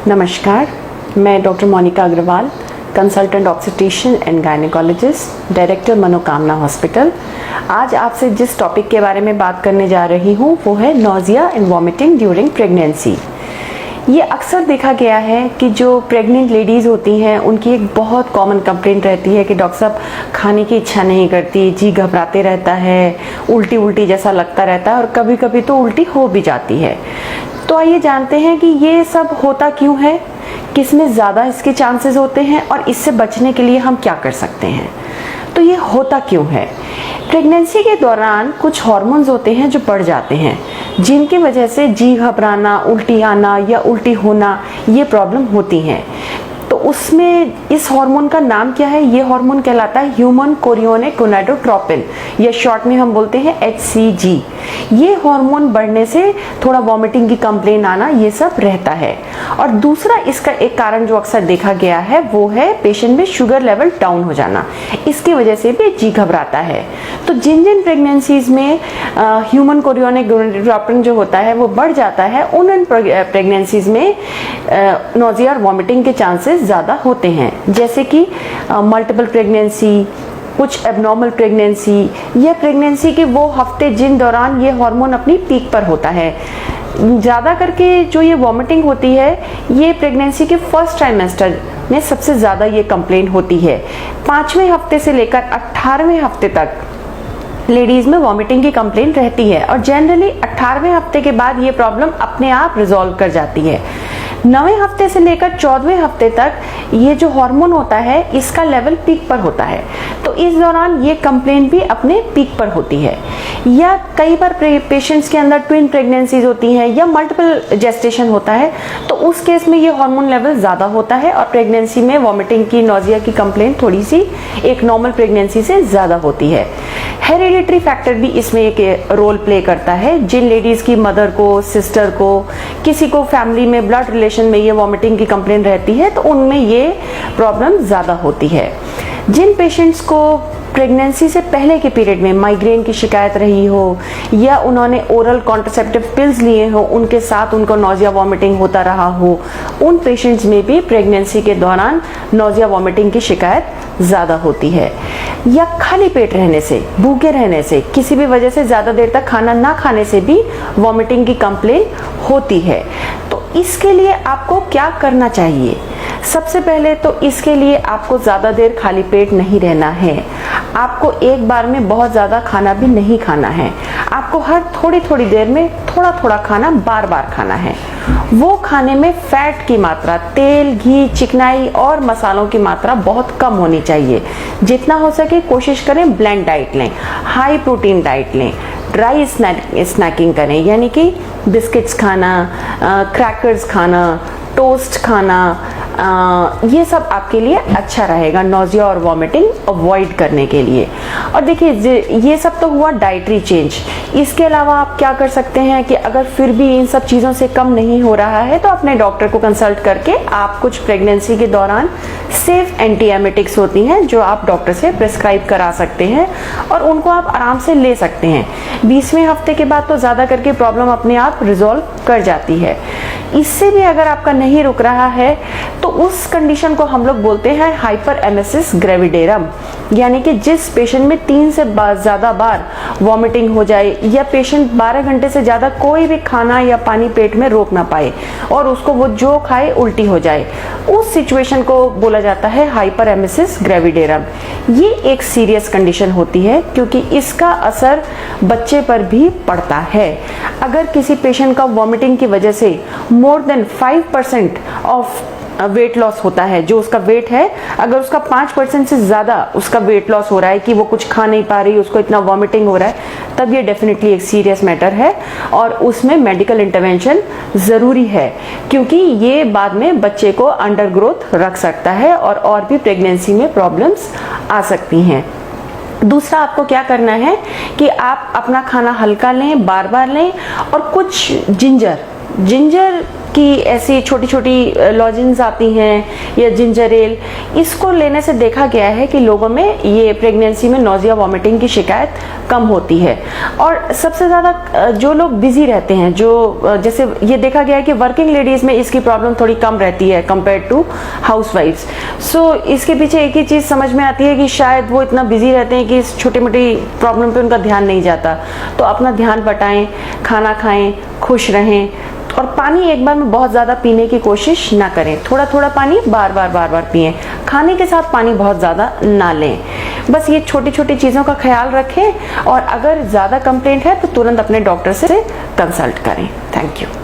नमस्कार, मैं doctor Monika Agrawal, consultant obstetrician and gynaecologist, director Manokamna hospital. आज आपसे जिस टॉपिक के बारे में बात करने जा रही हूँ वो है nausea and vomiting during pregnancy. ये अक्सर देखा गया है कि जो प्रेग्नेंट लेडीज़ होती हैं उनकी एक बहुत कॉमन कंप्लेंट रहती है कि डॉक्टर साहब खाने की इच्छा नहीं करती, जी घबराते रहता है, उल्टी उल्टी जैसा लगता रहता है और कभी कभी तो उल्टी हो भी जाती है। तो आइए जानते हैं कि ये सब होता क्यों है, किसमें ज़्यादा इसके चांसेस होते हैं और इससे बचने के लिए हम क्या कर सकते हैं। तो ये होता क्यों है? प्रेगनेंसी के दौरान कुछ हार्मोन्स होते हैं जो बढ़ जाते हैं, जिनकी वजह से जी घबराना, उल्टी आना या उल्टी होना ये प्रॉब्लम होती हैं। तो उसमें इस हार्मोन का नाम क्या है? ये हार्मोन कहलाता है ह्यूमन कोरियोनिक गोनाडोट्रोपिन या शॉर्ट में हम बोलते हैं HCG। ये हार्मोन बढ़ने से थोड़ा वॉमिटिंग की कंप्लेन आना ये सब रहता है। और दूसरा इसका एक कारण जो अक्सर देखा गया है वो है पेशेंट में शुगर लेवल डाउन हो जाना, इसकी वजह से भी जी घबराता है। तो जिन जिन प्रेगनेंसीज में ह्यूमन कोरियोनिक गोनाडोट्रोपिन जो होता है वो बढ़ जाता है, उन प्रेगनेंसीज में नोजिया और वॉमिटिंग के चांसेस ज़्यादा होते हैं, जैसे कि मल्टीपल प्रेगनेंसी, कुछ एबनॉर्मल प्रेगनेंसी या प्रेगनेंसी के वो हफ्ते जिन दौरान ये हार्मोन अपनी पीक पर होता है। ज़्यादा करके जो ये वॉमिटिंग होती है ये प्रेगनेंसी के फर्स्ट ट्राइमेस्टर में सबसे ज़्यादा ये कंप्लेन होती है। 5वें हफ्ते से लेकर 18वें हफ्ते तक लेडीज में वॉमिटिंग की कंप्लेन रहती है और जनरली 18वें हफ्ते के बाद ये प्रॉब्लम अपने आप रिजॉल्व कर जाती है। 9वें हफ्ते से लेकर 14वें हफ्ते तक ये जो हार्मोन होता है इसका लेवल पीक पर होता है, तो इस दौरान ये कंप्लेन भी अपने पीक पर होती है। या कई बार पेशेंट्स के अंदर ट्विन प्रेगनेंसीज होती हैं या मल्टीपल जेस्टेशन होता है, तो उस केस में ये हार्मोन लेवल ज़्यादा होता है और प्रेगनेंसी में वॉमिटिंग की, नोजिया की कंप्लेन थोड़ी सी एक नॉर्मल प्रेगनेंसी से ज़्यादा होती है। हेरिडिटरी फैक्टर भी इसमें एक रोल प्ले करता है। जिन लेडीज की मदर को, सिस्टर को, किसी को फैमिली में ब्लड रिलेशन में ये वॉमिटिंग की कंप्लेन रहती है तो उनमें ये प्रॉब्लम ज़्यादा होती है। जिन पेशेंट्स को प्रेगनेंसी से पहले के पीरियड में माइग्रेन की शिकायत रही हो या उन्होंने ओरल कॉन्ट्रासेप्टिव पिल्स लिए हो, उनके साथ उनको नोजिया वॉमिटिंग होता रहा हो, उन पेशेंट्स में भी प्रेगनेंसी के दौरान नोजिया वॉमिटिंग की शिकायत ज़्यादा होती है। या खाली पेट रहने से, भूखे रहने से, किसी भी वजह से ज़्यादा देर तक खाना ना खाने से भी वॉमिटिंग की कंप्लेन होती है। तो इसके लिए आपको क्या करना चाहिए? सबसे पहले तो इसके लिए आपको ज़्यादा देर खाली पेट नहीं रहना है। आपको एक बार में बहुत ज़्यादा खाना भी नहीं खाना है। आपको हर थोड़ी थोड़ी देर में थोड़ा थोड़ा खाना बार बार खाना है। वो खाने में फैट की मात्रा, तेल, घी, चिकनाई और मसालों की मात्रा बहुत कम होनी चाहिए। जितना हो सके कोशिश करें ब्लेंड डाइट लें, हाई प्रोटीन डाइट लें, ड्राई स्नैकिंग करें, यानी कि बिस्किट्स खाना, क्रैकर्स खाना, टोस्ट खाना, ये सब आपके लिए अच्छा रहेगा नोजिया और वॉमिटिंग अवॉइड करने के लिए। और देखिए ये सब तो हुआ डाइटरी चेंज। इसके अलावा आप क्या कर सकते हैं कि अगर फिर भी इन सब चीज़ों से कम नहीं हो रहा है तो अपने डॉक्टर को कंसल्ट करके आप कुछ प्रेगनेंसी के दौरान सेफ एंटीएमेटिक्स होती हैं जो आप डॉक्टर से प्रिस्क्राइब करा सकते हैं और उनको आप आराम से ले सकते हैं। 20वें हफ्ते के बाद तो ज़्यादा करके प्रॉब्लम अपने आप रिजॉल्व कर जाती है। इससे भी अगर आपका नहीं रुक रहा है तो उस कंडीशन को हम लोग बोलते हैं हाइपर एमेसिस ग्रेविडेरम, यानी कि जिस पेशेंट में 3 से ज़्यादा बार वॉमिटिंग हो जाए या पेशेंट 12 घंटे से ज़्यादा कोई भी खाना या पानी पेट में रोक ना पाए और उसको वो जो खाए उल्टी हो जाए, उस सिचुएशन को बोला जाता है हाइपर एमेसिस ग्रेविडेरम। ये एक सीरियस कंडीशन होती है क्योंकि इसका असर बच्चे पर भी पड़ता है। अगर किसी पेशेंट का वॉमिटिंग की वजह से more than 5% of weight loss होता है, जो उसका वेट है, अगर उसका 5% से ज़्यादा उसका वेट लॉस हो रहा है कि वो कुछ खा नहीं पा रही, उसको इतना वॉमिटिंग हो रहा है, तब ये डेफिनेटली एक सीरियस मैटर है और उसमें मेडिकल इंटरवेंशन ज़रूरी है क्योंकि ये बाद में बच्चे को अंडर ग्रोथ रख सकता है और भी प्रेगनेंसी में प्रॉब्लम्स आ सकती हैं। दूसरा आपको क्या करना है कि आप अपना खाना हल्का लें, बार बार लें और कुछ जिंजर कि ऐसी छोटी छोटी लॉजेंस आती हैं या जिंजर एल, इसको लेने से देखा गया है कि लोगों में ये प्रेगनेंसी में नोजिया वॉमिटिंग की शिकायत कम होती है। और सबसे ज़्यादा जो लोग बिजी रहते हैं, जो जैसे ये देखा गया है कि वर्किंग लेडीज़ में इसकी प्रॉब्लम थोड़ी कम रहती है कंपेयर टू हाउसवाइफ्स। सो इसके पीछे एक ही चीज़ समझ में आती है कि शायद वो इतना बिजी रहते हैं कि इस छोटी मोटी प्रॉब्लम पे उनका ध्यान नहीं जाता। तो अपना ध्यान बटाएं, खाना खाएं, खुश रहें, और पानी एक बार में बहुत ज़्यादा पीने की कोशिश ना करें। थोड़ा थोड़ा पानी बार बार पिएं। खाने के साथ पानी बहुत ज़्यादा ना लें। बस ये छोटी छोटी चीज़ों का ख्याल रखें, और अगर ज़्यादा कंप्लेंट है तो तुरंत अपने डॉक्टर से कंसल्ट करें। Thank you.